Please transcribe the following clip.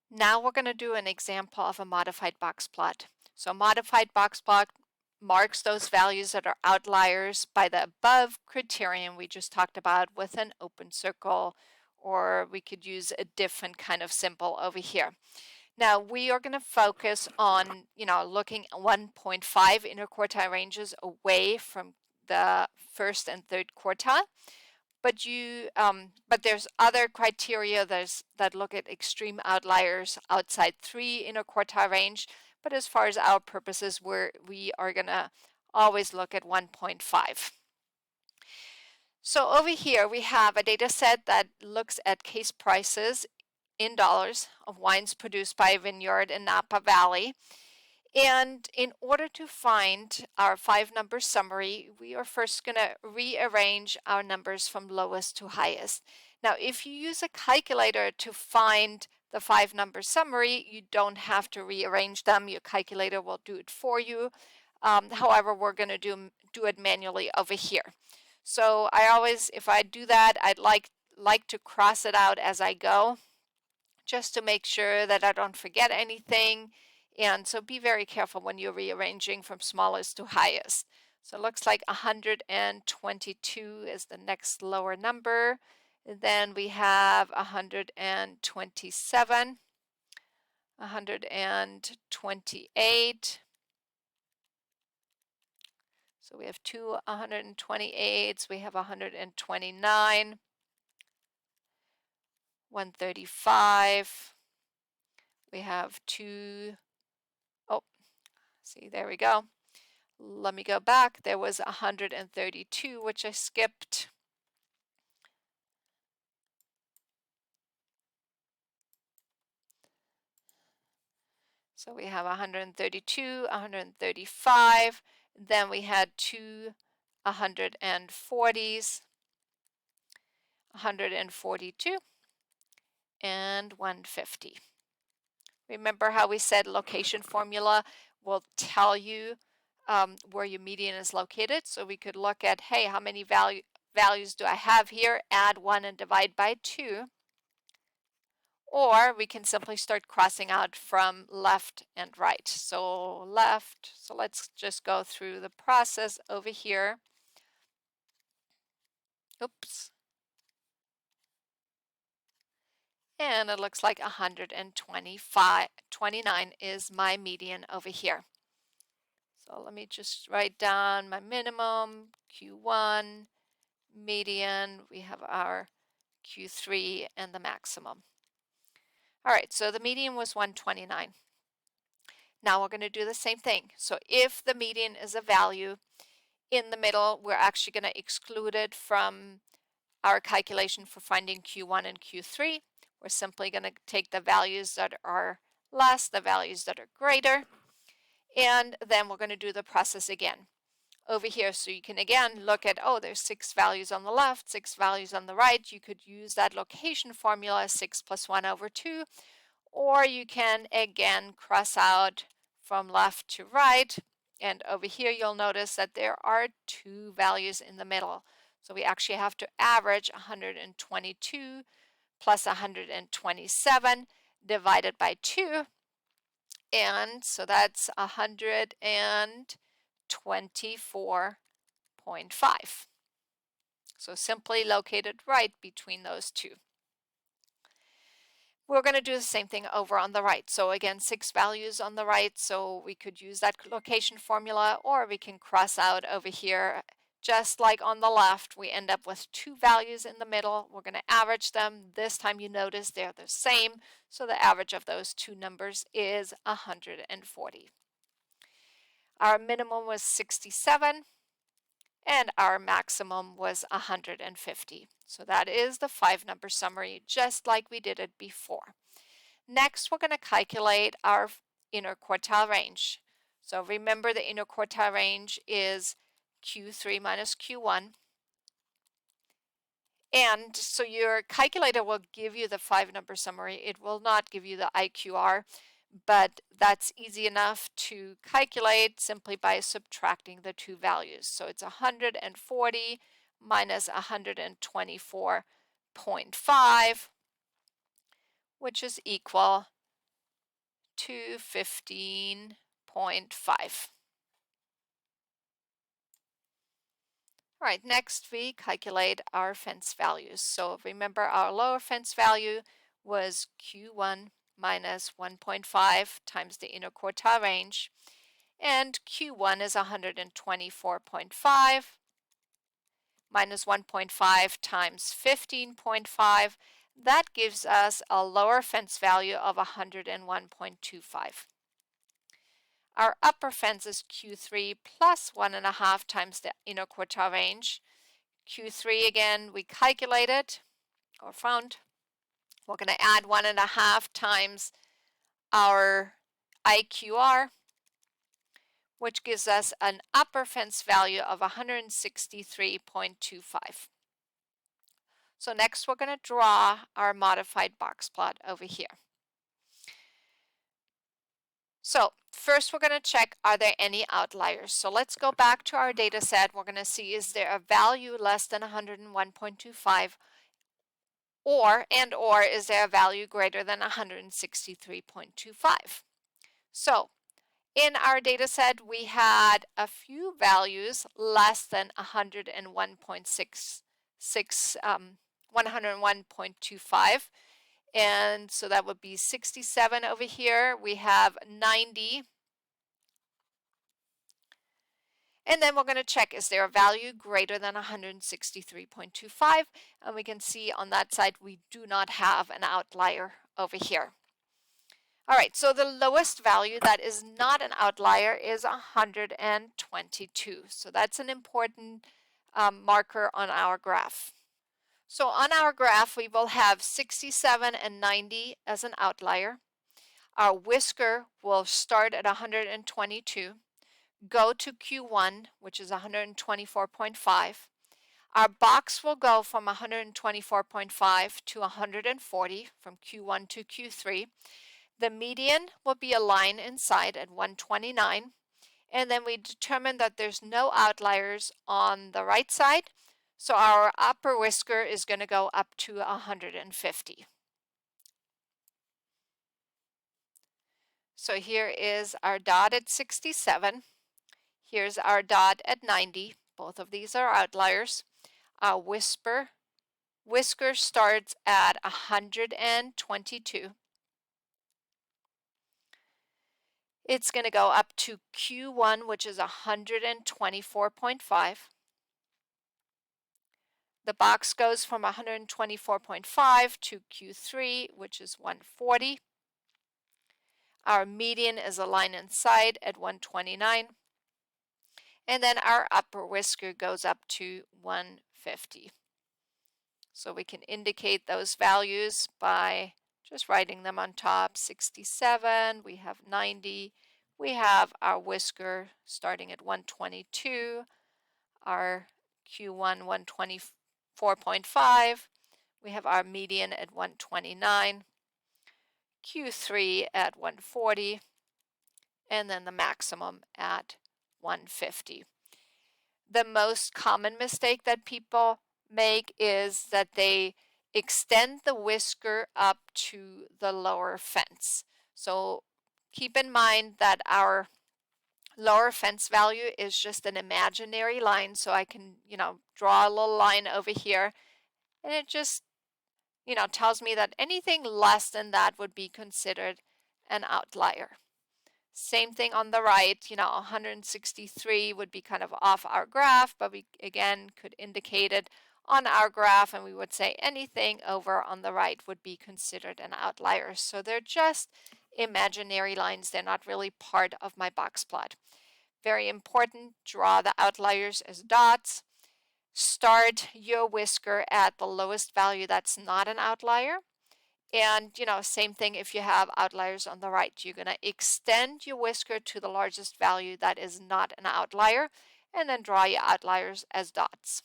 Now we're going to do an example of a modified box plot. So a modified box plot marks those values that are outliers by the above criterion we just talked about with an open circle, or we could use a different kind of symbol over here. Now we are going to focus on, looking at 1.5 interquartile ranges away from the first and third quartile. But there's other criteria that look at extreme outliers outside 3 interquartile range. But as far as our purposes, we are gonna always look at 1.5. So over here we have a data set that looks at case prices in dollars of wines produced by a vineyard in Napa Valley. And in order to find our 5-number summary, we are first going to rearrange our numbers from lowest to highest. Now, if you use a calculator to find the 5-number summary, you don't have to rearrange them. Your calculator will do it for you. However, we're going to do it manually over here. So I always, if I do that, I'd like to cross it out as I go, just to make sure that I don't forget anything. And so be very careful when you're rearranging from smallest to highest. So it looks like 122 is the next lower number. And then we have 127, 128. So we have two 128s, we have 129, 135. We have two, oh, see, there we go. Let me go back. There was 132, which I skipped. So we have 132, 135. Then we had two 140s, 142, and 150. Remember how we said location formula will tell you where your median is located? So we could look at, hey, how many values do I have here? Add 1 and divide by 2. Or we can simply start crossing out from left and right. So left, so let's just go through the process over here. Oops. And it looks like 129 is my median over here. So let me just write down my minimum, Q1, median, we have our Q3, and the maximum. All right, so the median was 129. Now we're going to do the same thing. So if the median is a value in the middle, we're actually going to exclude it from our calculation for finding Q1 and Q3. We're simply going to take the values that are less, the values that are greater, and then we're going to do the process again over here. So you can again look at, oh, there's 6 values on the left, 6 values on the right. You could use that location formula, 6 plus 1 over 2, or you can again cross out from left to right. And over here you'll notice that there are 2 values in the middle. So we actually have to average 122 plus 127 divided by 2. And so that's 124.5. So simply located right between those two. We're going to do the same thing over on the right. So again, 6 values on the right, so we could use that location formula, or we can cross out over here. Just like on the left, we end up with 2 values in the middle. We're going to average them. This time you notice they're the same, so the average of those 2 numbers is 140. Our minimum was 67, and our maximum was 150. So that is the 5-number summary, just like we did it before. Next, we're going to calculate our interquartile range. So remember, the interquartile range is Q3 minus Q1. And so your calculator will give you the 5-number summary. It will not give you the IQR, but that's easy enough to calculate simply by subtracting the 2 values. So it's 140 minus 124.5, which is equal to 15.5. All right, next we calculate our fence values. So remember our lower fence value was Q1 minus 1.5 times the inner quartile range, and Q1 is 124.5 minus 1.5 times 15.5. That gives us a lower fence value of 101.25. Our upper fence is Q3 plus 1.5 times the inner quartile range. Q3 again, we calculated or found. We're going to add 1.5 times our IQR, which gives us an upper fence value of 163.25. So next we're going to draw our modified box plot over here. So first we're going to check, are there any outliers? So let's go back to our data set. We're going to see, is there a value less than 101.25, or is there a value greater than 163.25? So in our data set, we had a few values less than 101.25, and so that would be 67 over here. We have 90. And then we're going to check, is there a value greater than 163.25? And we can see on that side we do not have an outlier over here. All right, so the lowest value that is not an outlier is 122. So that's an important marker on our graph. So on our graph, we will have 67 and 90 as an outlier. Our whisker will start at 122, go to Q1, which is 124.5. Our box will go from 124.5 to 140 from Q1 to Q3. The median will be a line inside at 129, and then we determine that there's no outliers on the right side, so our upper whisker is going to go up to 150. So here is our dot at 67. Here's our dot at 90. Both of these are outliers. Our whisker starts at 122. It's going to go up to Q1, which is 124.5. The box goes from 124.5 to Q3, which is 140. Our median is a line inside at 129. And then our upper whisker goes up to 150. So we can indicate those values by just writing them on top. 67, we have 90, we have our whisker starting at 122, our Q1 124.5, we have our median at 129, Q3 at 140, and then the maximum at 150. The most common mistake that people make is that they extend the whisker up to the lower fence. So keep in mind that our lower fence value is just an imaginary line. So I can, draw a little line over here, and it just, tells me that anything less than that would be considered an outlier. Same thing on the right, 163 would be kind of off our graph, but we again could indicate it on our graph, and we would say anything over on the right would be considered an outlier. So they're just imaginary lines. They're not really part of my box plot. Very important, draw the outliers as dots. Start your whisker at the lowest value that's not an outlier. And, same thing if you have outliers on the right. You're going to extend your whisker to the largest value that is not an outlier, and then draw your outliers as dots.